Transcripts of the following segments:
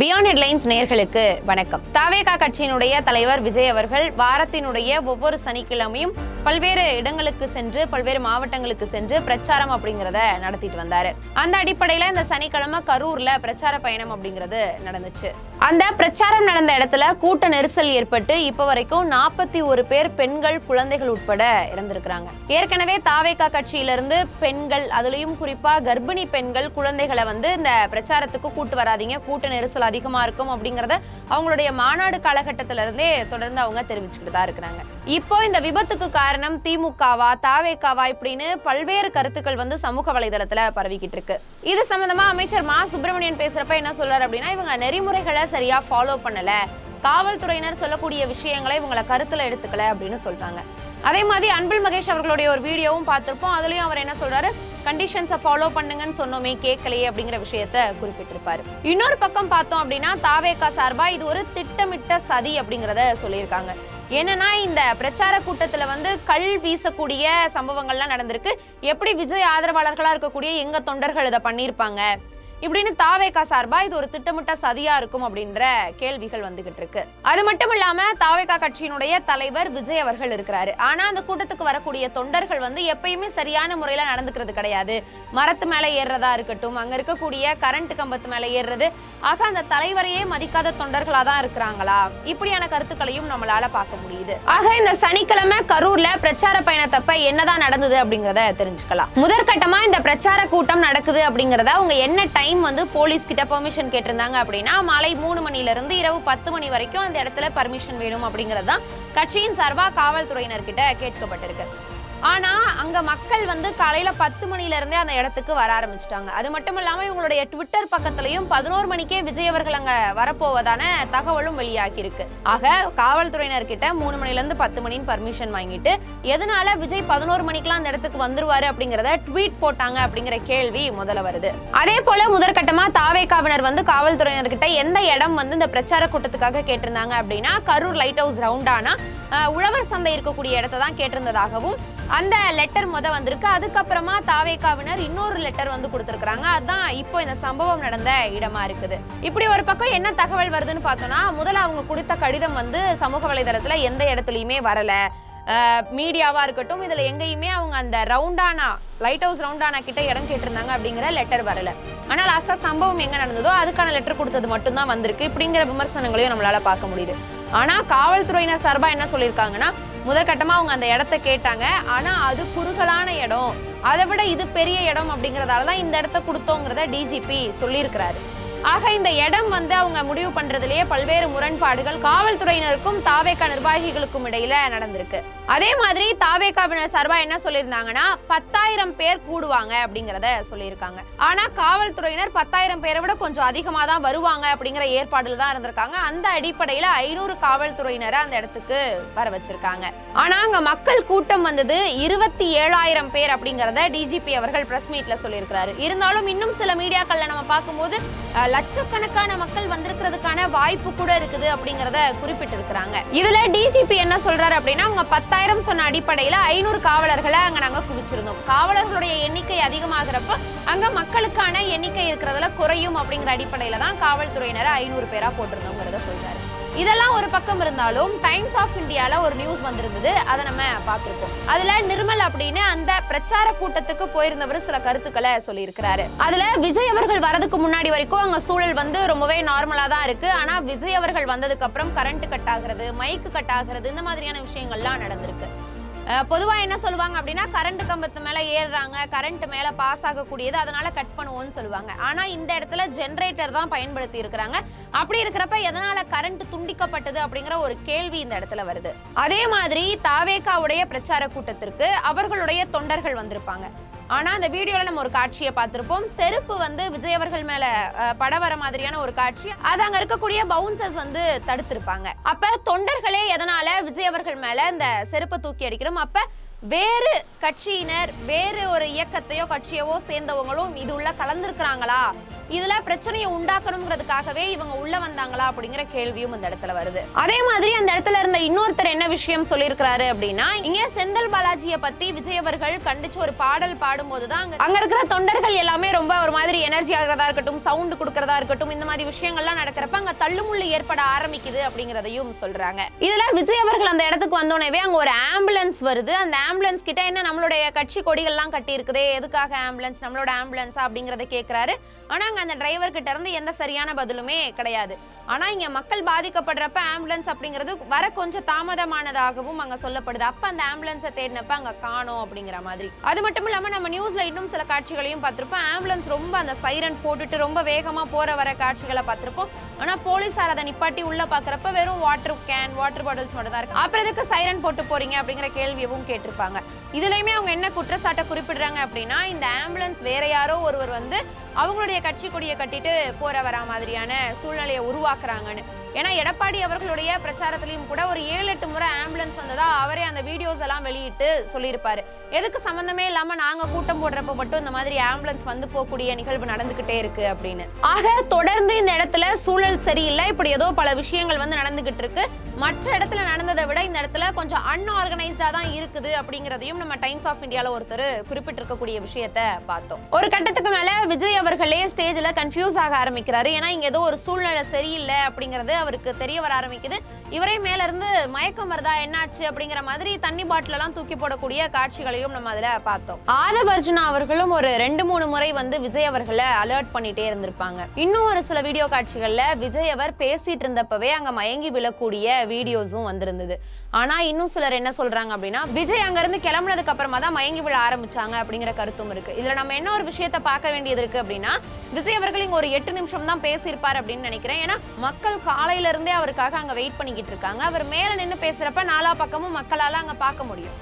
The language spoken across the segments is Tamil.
பியாண்ட் ஹெட்லைன்ஸ் நேயர்களுக்கு வணக்கம். தவேகா கட்சியினுடைய தலைவர் விஜய் அவர்கள் வாரத்தினுடைய ஒவ்வொரு சனிக்கிழமையும் பல்வேறு இடங்களுக்கு சென்று பல்வேறு மாவட்டங்களுக்கு சென்று பிரச்சாரம் அப்படிங்கறத நடத்திட்டு வந்தாரு. அந்த அடிப்படையில இந்த சனிக்கிழமை கரூர்ல பிரச்சார பயணம் அப்படிங்கிறது நடந்துச்சு. அந்த பிரச்சாரம் நடந்த இடத்துல கூட்ட நெரிசல் ஏற்பட்டு இப்ப வரைக்கும் 41 பேர் பெண்கள் குழந்தைகள் உட்பட இறந்திருக்கிறாங்க. ஏற்கனவே தவேகா கட்சியிலிருந்து பெண்கள், அதுலயும் குறிப்பா கர்ப்பிணி பெண்கள் குழந்தைகளை இந்த பிரச்சாரத்துக்கு கூட்டு வராதீங்க, கூட்ட நெரிசல் அதிகமா இருக்கும் அப்படிங்கறத அவங்களுடைய மாநாடு காலகட்டத்தில இருந்தே தொடர்ந்து அவங்க தெரிவிச்சுக்கிட்டு தான் இருக்கிறாங்க. இப்போ இந்த விபத்துக்கு காரணம் திமுகவா தவேகாவா இப்படின்னு பல்வேறு கருத்துக்கள் சமூக வலைதளத்துல பரவிக்கிட்டு இருக்கு. இது சம்பந்தமா அமைச்சர் மா சுப்பிரமணியன் பேசுறப்ப என்ன சொல்றாரு அப்படின்னா, இவங்க நெறிமுறைகளை சரியா ஃபாலோ பண்ணல, காவல்துறையினர் சொல்லக்கூடிய விஷயங்களை இவங்களை கருத்துல எடுத்துக்கல அப்படின்னு சொல்றாங்க. அதே மாதிரி அன்பில் மகேஷ் அவர்களுடைய ஒரு வீடியோவும் பார்த்திருப்போம். அதுலயும் அவர் என்ன சொல்றாரு, கண்டிஷன்ஸை ஃபாலோ பண்ணுங்கன்னு சொன்னோமே கேட்கலையே அப்படிங்கிற விஷயத்த குறிப்பிட்டிருப்பாரு. இன்னொரு பக்கம் பார்த்தோம் அப்படின்னா தவேகா சார்பா இது ஒரு திட்டமிட்ட சதி அப்படிங்கிறத சொல்லியிருக்காங்க. என்னன்னா இந்த பிரச்சார கூட்டத்துல கல் வீசக்கூடிய சம்பவங்கள்லாம் நடந்திருக்கு. எப்படி விஜய் ஆதரவாளர்களா இருக்கக்கூடிய எங்க தொண்டர்கள் இதை பண்ணியிருப்பாங்க இப்படின்னு தவேகா சார்பா இது ஒரு திட்டமிட்ட சதியா இருக்கும் அப்படின்ற கேள்விகள் வந்துகிட்டு இருக்கு. அது மட்டும் இல்லாம தவேகா கட்சியினுடைய தலைவர் விஜய் அவர்கள் இருக்கிறாரு. ஆனா அந்த கூட்டத்துக்கு வரக்கூடிய தொண்டர்கள் எப்பயுமே சரியான முறையில நடந்துக்கிறது கிடையாது. மரத்து மேல ஏறுறதா இருக்கட்டும், அங்க இருக்கக்கூடிய கரண்ட் கம்பத்து மேல ஏறுறது, ஆக அந்த தலைவரையே மதிக்காத தொண்டர்களா தான் இருக்கிறாங்களா, இப்படியான கருத்துக்களையும் நம்மளால பார்க்க முடியுது. ஆக இந்த சனிக்கிழமை கரூர்ல பிரச்சார பயணத்தப்ப என்னதான் நடந்தது அப்படிங்கறத தெரிஞ்சுக்கலாம். முதற்கட்டமா இந்த பிரச்சார கூட்டம் நடக்குது அப்படிங்கறத அவங்க என்ன டைம் போலீஸ் கிட்ட பெர்மிஷன் கேட்டிருந்தாங்க அப்படின்னா மாலை 3 மணில இருந்து இரவு 10 மணி வரைக்கும் அந்த இடத்துல பெர்மிஷன் வேணும் அப்படிங்கறதுதான் கட்சியின் சார்பா காவல்துறையினர் கிட்ட கேட்கப்பட்டிருக்கு. ஆனா அங்க மக்கள் காலையில 10 மணில இருந்தே அந்த இடத்துக்கு வர ஆரம்பிச்சுட்டாங்க. அது மட்டும் இல்லாம இவங்களுடைய ட்விட்டர் பக்கத்திலையும் 11 மணிக்கே விஜய் அவர்கள் அங்க வரப்போவதான தகவலும் வெளியாகி இருக்கு. ஆக காவல்துறையினர் கிட்ட 3 மணில இருந்து 10 மணின்னு பர்மிஷன் வாங்கிட்டு எதனால விஜய் 11 மணிக்கெல்லாம் அந்த இடத்துக்கு வந்துருவாரு அப்படிங்கறத ட்வீட் போட்டாங்க அப்படிங்கிற கேள்வி முதல்ல வருது. அதே போல முதற்கட்டமா தவேகாவினர் காவல்துறையினர் கிட்ட எந்த இடம் இந்த பிரச்சார கூட்டத்துக்காக கேட்டிருந்தாங்க அப்படின்னா கரூர் லைட் ஹவுஸ் ரவுண்டானா உழவர் சந்தை இருக்கக்கூடிய இடத்தை தான் கேட்டிருந்ததாகவும் அந்த லெட்டர் வந்திருக்கு. அதுக்கப்புறமா தவேகாவினர் இன்னொரு லெட்டர் கொடுத்திருக்காங்க. அதான் இப்போ இந்த சம்பவம் நடந்த இடமா இருக்குது. இப்படி ஒரு பக்கம் என்ன தகவல் வருதுன்னு பார்த்தோம்னா, முதல்ல அவங்க கொடுத்த கடிதம் சமூக வலைதளத்துல எந்த இடத்துலயுமே வரல, மீடியாவா இருக்கட்டும் இதுல எங்கேயுமே அவங்க அந்த ரவுண்டானா லைட் ஹவுஸ் ரவுண்டானா கிட்ட இடம் கேட்டிருந்தாங்க அப்படிங்கிற லெட்டர் வரல. ஆனா லாஸ்டா சம்பவம் எங்க நடந்ததோ அதுக்கான லெட்டர் கொடுத்தது மட்டும்தான் வந்திருக்கு. இப்படிங்கிற விமர்சனங்களையும் நம்மளால பார்க்க முடியுது. ஆனா காவல்துறையினர் சார்பா என்ன சொல்லியிருக்காங்கன்னா, முதற்கட்டமா அவங்க அந்த இடத்த கேட்டாங்க, ஆனா அது குறுகலான இடம், அதை விட இது பெரிய இடம் அப்படிங்கறதாலதான் இந்த இடத்த கொடுத்தோங்கிறத டிஜிபி சொல்லியிருக்கிறாரு. ஆக இந்த இடம் அவங்க முடிவு பண்றதுலயே பல்வேறு முரண்பாடுகள் காவல்துறையினருக்கும் தவேகா நிர்வாகிகளுக்கும் இடையில நடந்திருக்கு. அதே மாதிரி தவேகாவினர் சார்பா என்ன சொல்லியிருந்தாங்கன்னா 10,000 பேர் கூடுவாங்க அப்படிங்கறத சொல்லியிருக்காங்க. ஆனா காவல்துறையினர் 10,000 பேரை விட கொஞ்சம் அதிகமா தான் வருவாங்க அப்படிங்கிற ஏற்பாடுல தான் இருந்திருக்காங்க. அந்த அடிப்படையில 500 காவல்துறையினரை அந்த இடத்துக்கு வர வச்சிருக்காங்க. ஆனா அங்க மக்கள் கூட்டம் 27,000 பேர் அப்படிங்கறத டிஜிபி அவர்கள் பிரஸ் மீட்ல சொல்லியிருக்கிறாரு. இருந்தாலும் இன்னும் சில மீடியாக்கள்ல நம்ம பார்க்கும்போது லட்சக்கணக்கான மக்கள் வந்திருக்கிறதுக்கான வாய்ப்பு கூட இருக்குது அப்படிங்கறத குறிப்பிட்டிருக்கிறாங்க. இதுல டிஜிபி என்ன சொல்றாரு அப்படின்னா, அவங்க 10,000 சொன்ன அடிப்படையில 500 காவலர்களை அங்க நாங்க குவிச்சிருந்தோம். காவலர்களுடைய எண்ணிக்கை அதிகமாகிறப்ப அங்க மக்களுக்கான எண்ணிக்கை இருக்கிறதுல குறையும் அப்படிங்கிற அடிப்படையில தான் காவல்துறையினரை 500 பேரா போட்டிருந்தோங்கிறத சொல்றாரு. இதெல்லாம் ஒரு பக்கம் இருந்தாலும் டைம்ஸ் ஆஃப் இந்தியால ஒரு நியூஸ் வந்திருந்தது, அதை நம்ம பார்த்திருப்போம். அதுல நிர்மல் அப்படின்னு அந்த பிரச்சார கூட்டத்துக்கு போயிருந்தவர் சில கருத்துக்களை சொல்லியிருக்கிறாரு. அதுல விஜய் அவர்கள் வரதுக்கு முன்னாடி வரைக்கும் அங்க சூழல் ரொம்பவே நார்மலா தான் இருக்கு. ஆனா விஜய் அவர்கள் வந்ததுக்கு அப்புறம் கரண்ட் கட் ஆகுறது, மைக்கு கட் ஆகுறது, இந்த மாதிரியான விஷயங்கள்லாம் நடந்திருக்கு. பொதுவா என்ன சொல்லுவாங்க அப்படின்னா, கரண்ட் கம்பத்து மேல ஏறுறாங்க, கரண்ட் மேல பாஸ் ஆகக்கூடியது, அதனால கட் பண்ணுவோம்னு சொல்லுவாங்க. ஆனா இந்த இடத்துல ஜெனரேட்டர் தான் பயன்படுத்தி இருக்கிறாங்க. அப்படி இருக்கிறப்ப எதனால கரண்ட் துண்டிக்கப்பட்டது அப்படிங்கிற ஒரு கேள்வி இந்த இடத்துல வருது. அதே மாதிரி தவேகாவுடைய பிரச்சார கூட்டத்திற்கு அவர்களுடைய தொண்டர்கள் வந்திருப்பாங்க. ஆனா அந்த வீடியோல நம்ம ஒரு காட்சியை பார்த்திருப்போம். செருப்பு விஜய் அவர்கள் மேல பட வர மாதிரியான ஒரு காட்சி, அது அங்க இருக்கக்கூடிய பவுன்சர்ஸ் தடுத்திருப்பாங்க. அப்ப தொண்டர்களே எதனால விஜய் அவர்கள் மேல இந்த செருப்பை தூக்கி அடிக்கிறோம், அப்ப வேறு கட்சியினர் வேறு ஒரு இயக்கத்தையோ கட்சியவோ சேர்ந்தவங்களும் இது உள்ள கலந்திருக்கிறாங்களா, இதுல பிரச்சனையை உண்டாக்கணும்ங்கிறதுக்காகவே இவங்க உள்ள வந்தாங்களா அப்படிங்கிற கேள்வியும் இந்த இடத்துல வருது. அதே மாதிரி அந்த இடத்துல இருந்த இன்னொருத்தர் என்ன விஷயம் சொல்லியிருக்கிறாரு அப்படின்னா, இங்க செந்தில் பாலாஜியை பத்தி விஜய் அவர்கள் கண்டிச்சு ஒரு பாடல் பாடும்போதுதான் அங்க இருக்கிற தொண்டர்கள் எல்லாமே ரொம்ப ஒரு மாதிரி எனர்ஜி ஆகிறதா இருக்கட்டும், சவுண்ட் கொடுக்கறதா இருக்கட்டும், இந்த மாதிரி விஷயங்கள்லாம் நடக்கிறப்ப அங்க தள்ளுமுள்ளு ஏற்பட ஆரம்பிக்குது அப்படிங்கிறதையும் சொல்றாங்க. இதுல விஜய் அவர்கள் அந்த இடத்துக்கு வந்தோடனே அங்க ஒரு ஆம்புலன்ஸ் வருது. அந்த ஆம்புலன்ஸ் கிட்ட என்ன நம்மளுடைய கட்சி கொடிகள்லாம் கட்டி இருக்குதே, எதுக்காக ஆம்புலன்ஸ், நம்மளோட ஆம்புலன்ஸா அப்படிங்கறத கேட்கிறாரு. ஆனா அங்க அந்த டிரைவர் கிட்ட இருந்து எந்த சரியான பதிலுமே கிடையாது. ஆனா இங்க மக்கள் பாதிக்கப்படுறப்ப ஆம்புலன்ஸ் அப்படிங்கிறது வர கொஞ்சம் தாமதமானதாகவும் அங்க சொல்லப்படுது. அப்ப அந்த ஆம்புலன்ஸை தேடினப்ப அங்க காணோம் அப்படிங்கிற மாதிரி. அது மட்டும் இல்லாம நம்ம நியூஸ்ல இன்னும் சில காட்சிகளையும் பார்த்திருப்போம். ஆம்புலன்ஸ் ரொம்ப அந்த சைரன் போட்டுட்டு ரொம்ப வேகமா போற வர காட்சிகளை பார்த்திருப்போம். ஆனா போலீசார் அதை நிப்பாட்டி உள்ள பாக்குறப்ப வெறும் வாட்டர் கேன், வாட்டர் பாட்டில்ஸ் மட்டும் தான் இருக்கு. அப்புறம் எதுக்கு சைரன் போட்டு போறீங்க அப்படிங்கிற கேள்வியும் கேட்டிருப்பாங்க. இதுலயுமே அவங்க என்ன குற்றச்சாட்டை குறிப்பிடுறாங்க அப்படின்னா, இந்த ஆம்புலன்ஸ் வேற யாரோ ஒருவர் வந்து அவங்களுடைய கட்சி கொடியை கட்டிட்டு போற வர மாதிரியான சூழ்நிலையை உருவாக்குறாங்கன்னு. ஏன்னா எடப்பாடி அவர்களுடைய பிரச்சாரத்திலையும் கூட ஒரு 7-8 முறை ஆம்புலன்ஸ் வந்ததா அவரே அந்த வீடியோஸ் எல்லாம் வெளியிட்டு சொல்லியிருப்பாரு. எதுக்கு சம்பந்தமே இல்லாம நாங்க கூட்டம் போடுறப்ப மட்டும் இந்த மாதிரி ஆம்புலன்ஸ் வந்து போகக்கூடிய நிகழ்வு நடந்துகிட்டே இருக்கு அப்படின்னு. ஆக தொடர்ந்து இந்த இடத்துல சூழல் சரியில்லை. இப்படி ஏதோ பல விஷயங்கள் வந்து நடந்துகிட்டு இருக்கு. மற்ற இடத்துல நடந்ததை விட இந்த இடத்துல கொஞ்சம் அன்ஆர்கனைஸ்டா தான் இருக்குது அப்படிங்கிறதையும் நம்ம டைம்ஸ் ஆஃப் இந்தியால ஒருத்தர் குறிப்பிட்டிருக்கக்கூடிய விஷயத்த பார்த்தோம். ஒரு கட்டத்துக்கு மேல விஜய் அவர்களே ஸ்டேஜ்ல கன்ஃபியூஸ் ஆக ஆரம்பிக்கிறாரு. ஏன்னா இங்க ஏதோ ஒரு சூழ்நிலை சரியில்லை அப்படிங்கிறது அவருக்கு தெரிய வர ஆரம்பிக்குது. இவரே மேல இருந்து மயக்கம் வருதா, என்னாச்சு அப்படிங்கிற மாதிரி தண்ணி பாட்டில் எல்லாம் தூக்கி போடக்கூடிய காட்சிகளையும் நம்ம அதுல பார்த்தோம். ஆதவ் அர்ஜுனா அவர்களும் ஒரு 2-3 முறை வந்து விஜய் அவர்களை அலர்ட் பண்ணிட்டே இருந்திருப்பாங்க. இன்னும் ஒரு சில வீடியோ காட்சிகள்ல விஜய் அவர் பேசிட்டு இருந்தப்பவே அங்க மயங்கி விழக்கூடிய வீடியோஸும் வந்திருந்தது. ஆனா இன்னும் சிலர் என்ன சொல்றாங்க அப்படின்னா, விஜய் அங்க இருந்து கிளம்புனதுக்கு அப்புறமா தான் மயங்கி விழ ஆரம்பிச்சாங்க அப்படிங்கிற கருத்தும் இருக்கு. இதுல நம்ம என்ன ஒரு விஷயத்தை பார்க்க வேண்டியது இருக்கு அப்படின்னா, விஜய் அவர்கள் இங்க ஒரு 8 நிமிஷம் தான் பேசியிருப்பார் அப்படின்னு நினைக்கிறேன். ஏன்னா மக்கள் காலையில இருந்தே அவருக்காக அங்க வெயிட் பண்ணிக்கிட்டு இருக்காங்க. அவர் மேல நின்று பேசுறப்ப நாலா பக்கமும் மக்களால அங்க பார்க்க முடியும்.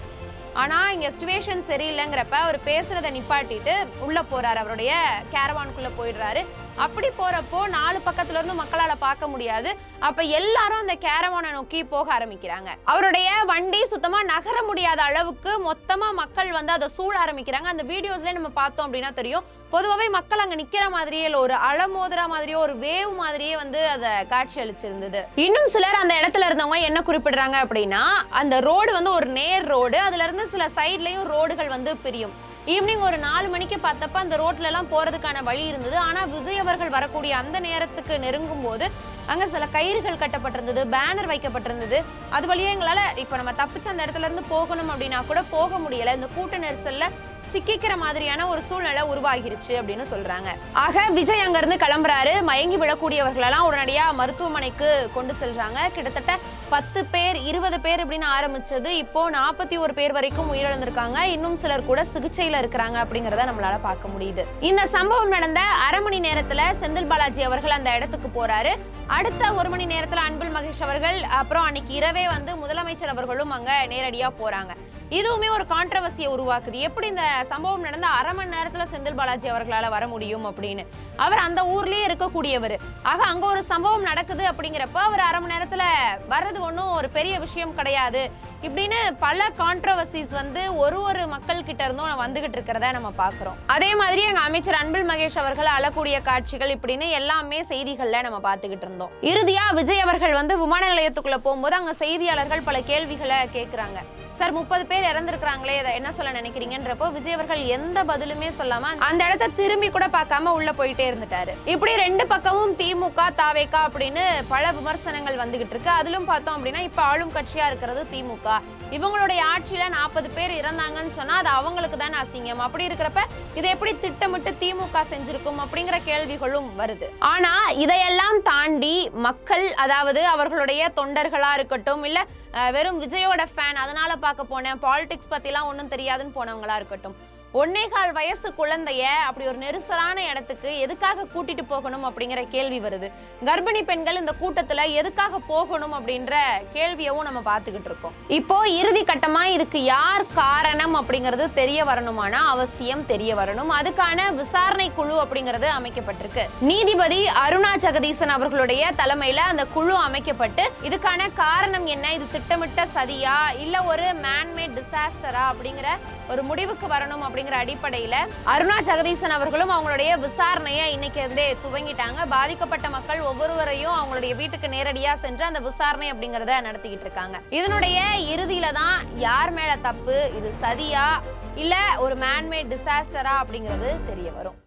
ஆனா இங்க சிச்சுவேஷன் சரியில்லைங்கிறப்ப அவர் பேசுறதை நிப்பாட்டிட்டு உள்ள போறாரு, அவருடைய கேரவானுக்குள்ள போயிடுறாரு. அப்படி போறப்போ 4 பக்கத்துல இருந்து மக்களால பார்க்க முடியாது. அப்ப எல்லாரும் அந்த கேரவானை நோக்கி போக ஆரம்பிக்கிறாங்க. அவருடைய வண்டி சுத்தமா நகர முடியாத அளவுக்கு மொத்தமா மக்கள் வந்து அதை சூழ ஆரம்பிக்கிறாங்க. அந்த வீடியோஸ்ல நம்ம பார்த்தோம் அப்படின்னா தெரியும். பொதுவாகவே மக்கள் அங்க நிக்கிற மாதிரியே இல்ல, ஒரு அலமோதுற மாதிரியோ ஒரு வேவ் மாதிரியே வந்து அதை காட்சி அளிச்சிருந்தது. இன்னும் சிலர் அந்த இடத்துல இருந்தவங்க என்ன குறிப்பிடுறாங்க அப்படின்னா, அந்த ரோடு வந்து ஒரு நேர் ரோடு, அதுல இருந்து சில சைட்லயும் ரோடுகள் வந்து பிரியும். ஈவினிங் ஒரு 4 மணிக்கு பார்த்தப்ப அந்த ரோட்ல எல்லாம் போறதுக்கான வழி இருந்தது. ஆனா விஜய் அவர்கள் வரக்கூடிய அந்த நேரத்துக்கு நெருங்கும் போது அங்க சில கயிறுகள் கட்டப்பட்டிருந்தது, பேனர் வைக்கப்பட்டிருந்தது. அது வழியா எங்களால இப்ப நம்ம தப்பிச்சு அந்த இடத்துல இருந்து போகணும் அப்படின்னா கூட போக முடியல. இந்த கூட்ட நெரிசல்ல சிக்கிக்கிற மாதிரியான ஒரு சூழ்நிலை உருவாகிருச்சு அப்படின்னு சொல்றாங்க. ஆக விஜய் அங்க இருந்து கிளம்புறாரு. மயங்கி விழக்கூடியவர்களெல்லாம் உடனடியா மருத்துவமனைக்கு கொண்டு செல்றாங்க. கிட்டத்தட்ட 10 பேர் 20 பேர் அப்படின்னு ஆரம்பிச்சது இப்போ 41 பேர் வரைக்கும் உயிரிழந்திருக்காங்க. இன்னும் சிலர் கூட சிகிச்சையில இருக்கிறாங்க அப்படிங்கறத நம்மளால பார்க்க முடியுது. இந்த சம்பவம் நடந்த அரை மணி நேரத்துல செந்தில் பாலாஜி அவர்கள் அந்த இடத்துக்கு போறாரு. அடுத்த 1 மணி நேரத்துல அன்பில் மகேஷ் அவர்கள், அப்புறம் அன்னைக்கு இரவே வந்து முதலமைச்சர் அவர்களும் அங்க நேரடியா போறாங்க. இதுவுமே ஒரு கான்ட்ரவர்சியை உருவாக்குது. எப்படி இந்த சம்பவம் நடந்த அரை மணி நேரத்துல செந்தில் பாலாஜி அவர்களால வர முடியும் அப்படின்னு. அவர் அந்த ஊர்லயே இருக்கக்கூடியவர். ஆக அங்க ஒரு சம்பவம் நடக்குது அப்படிங்கிறப்ப அவர் அரை மணி நேரத்துல வர்றது ஒன்றும் ஒரு பெரிய விஷயம் கிடையாது இப்படின்னு பல கான்ட்ரவர்சிஸ் வந்து ஒரு மக்கள் கிட்ட இருந்தும் வந்துகிட்டு இருக்கிறத நம்ம பாக்குறோம். அதே மாதிரி எங்க அமைச்சர் அன்பில் மகேஷ் அவர்கள் அழக்கூடிய காட்சிகள் இப்படின்னு எல்லாமே செய்திகள்ல நம்ம பார்த்துக்கிட்டு இருந்தோம். இறுதியா விஜய் அவர்கள் வந்து விமான நிலையத்துக்குள்ள போகும்போது அங்க செய்தியாளர்கள் பல கேள்விகளை கேட்கிறாங்க. சார் 30 பேர் இறந்திருக்கிறாங்களே, இதை என்ன சொல்ல நினைக்கிறீங்கன்றப்போ விஜய் அவர்கள் எந்த பதிலுமே சொல்லாம அந்த இடத்தை திரும்பி கூட பார்க்காம உள்ள போயிட்டே இருந்துட்டாரு. இப்படி 2 பக்கமும் திமுக தாவேகா அப்படின்னு பல விமர்சனங்கள் வந்துகிட்டு இருக்கு. அதிலும் பார்த்தோம் அப்படின்னா இப்ப ஆளும் கட்சியா இருக்கிறது திமுக. இவங்களுடைய ஆட்சியில 40 பேர் இறந்தாங்கன்னு சொன்னா அது அவங்களுக்கு தான் அசிங்கம். அப்படி இருக்கிறப்ப இதை எப்படி திட்டமிட்டு திமுக செஞ்சிருக்கும் அப்படிங்கிற கேள்விகளும் வருது. ஆனா இதையெல்லாம் தாண்டி மக்கள், அதாவது அவர்களுடைய தொண்டர்களா இருக்கட்டும், இல்ல வெறும் விஜயோட ஃபேன் அதனால பார்க்க போனேன், பாலிடிக்ஸ் பத்தி எல்லாம் ஒன்றும் தெரியாதுன்னு போனவங்களா இருக்கட்டும், 1.25 வயசு குழந்தைய அப்படி ஒரு நெரிசலான இடத்துக்கு எதுக்காக கூட்டிட்டு போகணும் அப்படிங்கிற கேள்வி வருது. கர்ப்பிணி பெண்கள் இந்த கூட்டத்துல எதுக்காக போகணும் அப்படின்ற கேள்வியவும் நம்ம பார்த்துக்கிட்டு இருக்கோம். இப்போ இறுதி கட்டமா இதுக்கு யார் காரணம் அப்படிங்கிறது தெரிய வரணுமானா அவசியம் தெரிய வரணும். அதுக்கான விசாரணை குழு அப்படிங்கிறது அமைக்கப்பட்டிருக்கு. நீதிபதி அருணா ஜெகதீசன் அவர்களுடைய தலைமையில அந்த குழு அமைக்கப்பட்டு இதுக்கான காரணம் என்ன, இது திட்டமிட்ட சதியா இல்ல ஒரு மேன்மேட் டிசாஸ்டரா அப்படிங்கிற ஒரு முடிவுக்கு வரணும் அப்படிங்கிற அப்படிங்கிற அடிப்படையில அருணா ஜெகதீசன் அவர்களும் அவங்களுடைய விசாரணையை இன்னைக்கு இருந்தே துவங்கிட்டாங்க. பாதிக்கப்பட்ட மக்கள் ஒவ்வொருவரையும் அவங்களுடைய வீட்டுக்கு நேரடியா சென்று அந்த விசாரணை அப்படிங்கறத நடத்திக்கிட்டு இருக்காங்க. இதனுடைய இறுதியில தான் யார் மேல தப்பு, இது சதியா இல்ல ஒரு மேன்மேட் டிசாஸ்டரா அப்படிங்கிறது தெரிய வரும்.